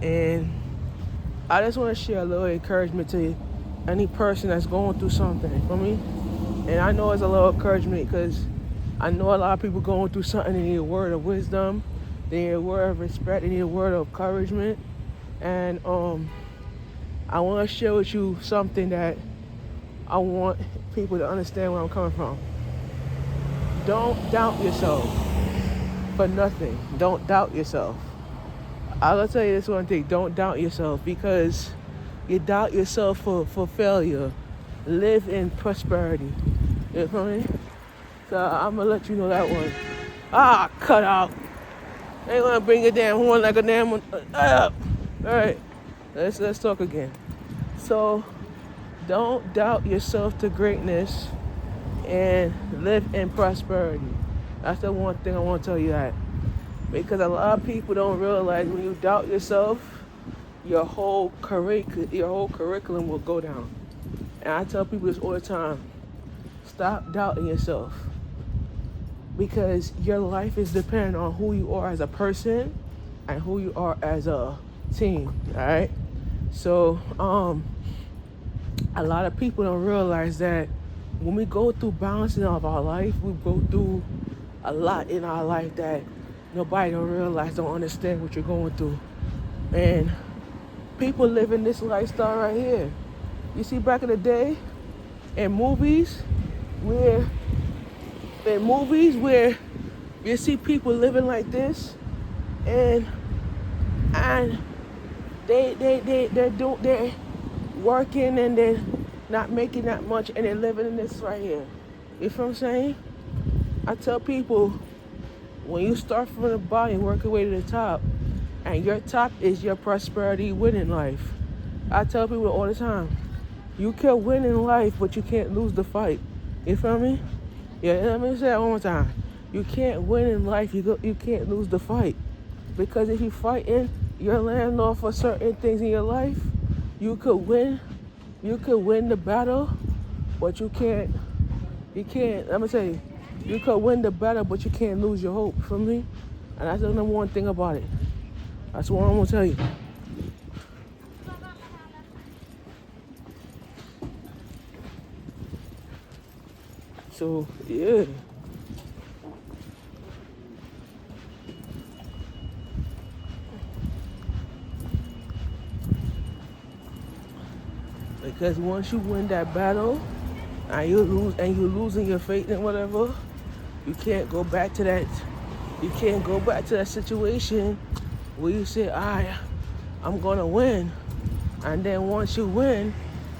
And I just want to share a little encouragement to any person that's going through something, for me. And I know it's a little encouragement because I know a lot of people going through something. They need a word of wisdom, they need a word of respect, they need a word of encouragement. And I want to share with you something that I want people to understand where I'm coming from. Don't doubt yourself for nothing. Don't doubt yourself. I'll tell you this one thing. Don't doubt yourself, because you doubt yourself for failure. Live in prosperity. You feel me? So I'm going to let you know that one. Cut out. Ain't going to bring a damn horn like a damn one. All right. Let's talk again. So don't doubt yourself to greatness and live in prosperity. That's the one thing I want to tell you that. Because a lot of people don't realize when you doubt yourself, your whole curriculum will go down. And I tell people this all the time. Stop doubting yourself. Because your life is dependent on who you are as a person and who you are as a team. Alright? So, a lot of people don't realize that when we go through balancing of our life, we go through a lot in our life that nobody don't realize, don't understand what you're going through. And people living this lifestyle right here. You see, back in the day, in movies where you see people living like this, and they're working and they're not making that much, and they're living in this right here. You feel what I'm saying? I tell people, when you start from the bottom and work your way to the top, and your top is your prosperity winning life. I tell people all the time, you can win in life, but you can't lose the fight. You feel me? Yeah, let me say that one more time. You can't win in life, you can't lose the fight. Because if you fighting your landlord for certain things in your life, you could win the battle, but you can't, let me tell you could win the battle, but you can't lose your hope, for me? And that's the number one thing about it. That's what I'm gonna tell you. So, yeah. Because once you win that battle, and you're losing your faith and whatever, you can't go back to that. You can't go back to that situation where you say, I'm gonna win. And then once you win,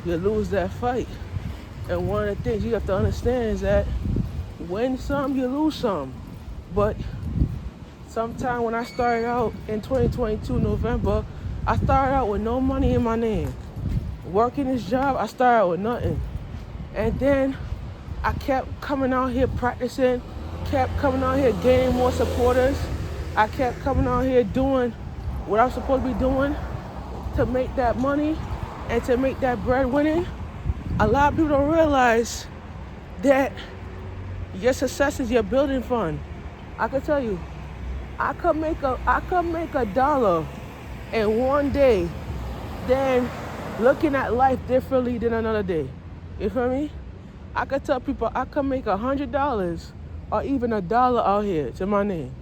you lose that fight. And one of the things you have to understand is that win some, you lose some. But sometime when I started out in 2022 November, I started out with no money in my name. Working this job, I started out with nothing. And then I kept coming out here practicing, kept coming out here gaining more supporters. I kept coming out here doing what I'm supposed to be doing to make that money and to make that bread winning. A lot of people don't realize that your success is your building fund. I can tell you, I could make a dollar in one day, then looking at life differently than another day. You feel me? I could tell people I could make $100 or even $1 out here to my name. You know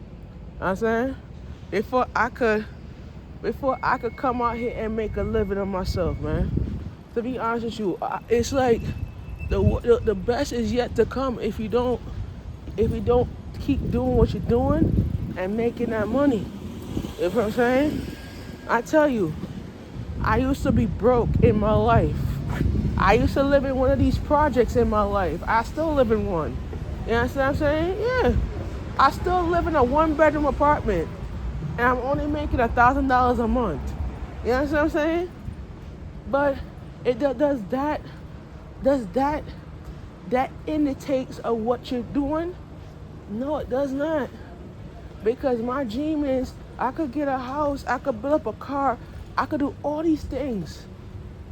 what I'm saying? Before I could come out here and make a living of myself, man. To be honest with you, it's like the best is yet to come if you don't keep doing what you're doing and making that money. You know what I'm saying? I tell you, I used to be broke in my life. I used to live in one of these projects in my life. I still live in one. You know what I'm saying? Yeah. I still live in a one-bedroom apartment, and I'm only making $1,000 a month. You know what I'm saying? But does that indicates of what you're doing? No, it does not. Because my dream is I could get a house, I could build up a car, I could do all these things.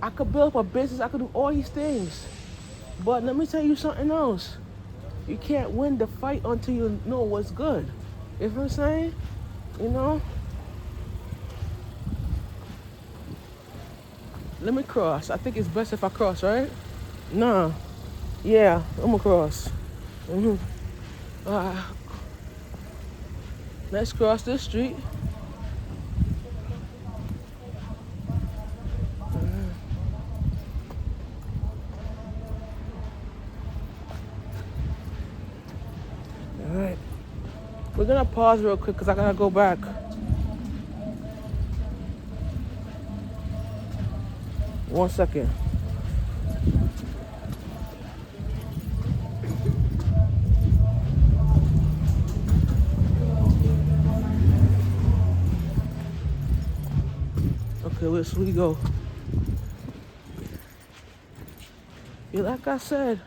I could build up a business, I could do all these things. But let me tell you something else. You can't win the fight until you know what's good. You know what I'm saying? You know? Let me cross. I think it's best if I cross, right? Nah. Yeah, I'm gonna cross. Mm-hmm. Uh, let's cross this street. All right. We're gonna pause real quick because I gotta go back. One second. Okay, let's we go. Yeah, like I said,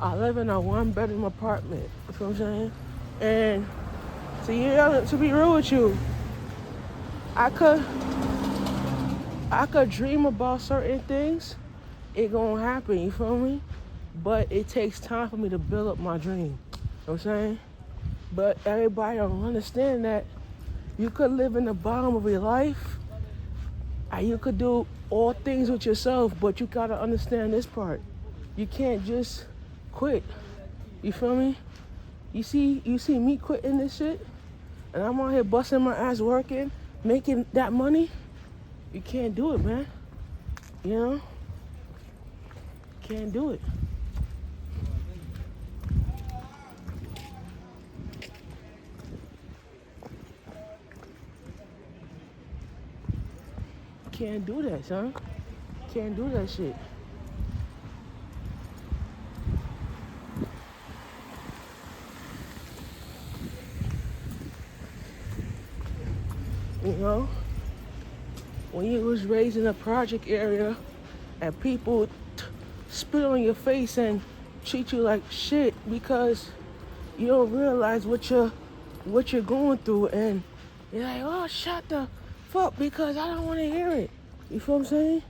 I live in a one-bedroom apartment. You feel what I'm saying? And to be real with you, I could dream about certain things. It gonna happen. You feel me? But it takes time for me to build up my dream. You know what I'm saying? But everybody don't understand that you could live in the bottom of your life and you could do all things with yourself, but you gotta understand this part. You can't just quit. You feel me? You see me quitting this shit, and I'm out here busting my ass working, making that money. You can't do it, man. You know? Can't do it. Can't do that, son. Can't do that shit. You know? When you was raised in a project area and people spit on your face and treat you like shit because you don't realize what you're going through, and you're like, oh, shut the fuck because I don't want to hear it. You feel what I'm saying?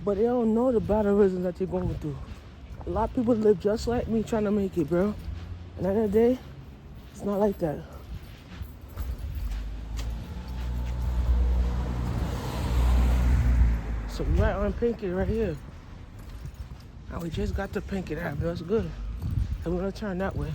But they don't know the battleism that you're going through. A lot of people live just like me trying to make it, bro. And at the end of the day, it's not like that. So we right on Pinkett right here. And we just got to Pinkett Avenue. That's good. And we're gonna turn that way.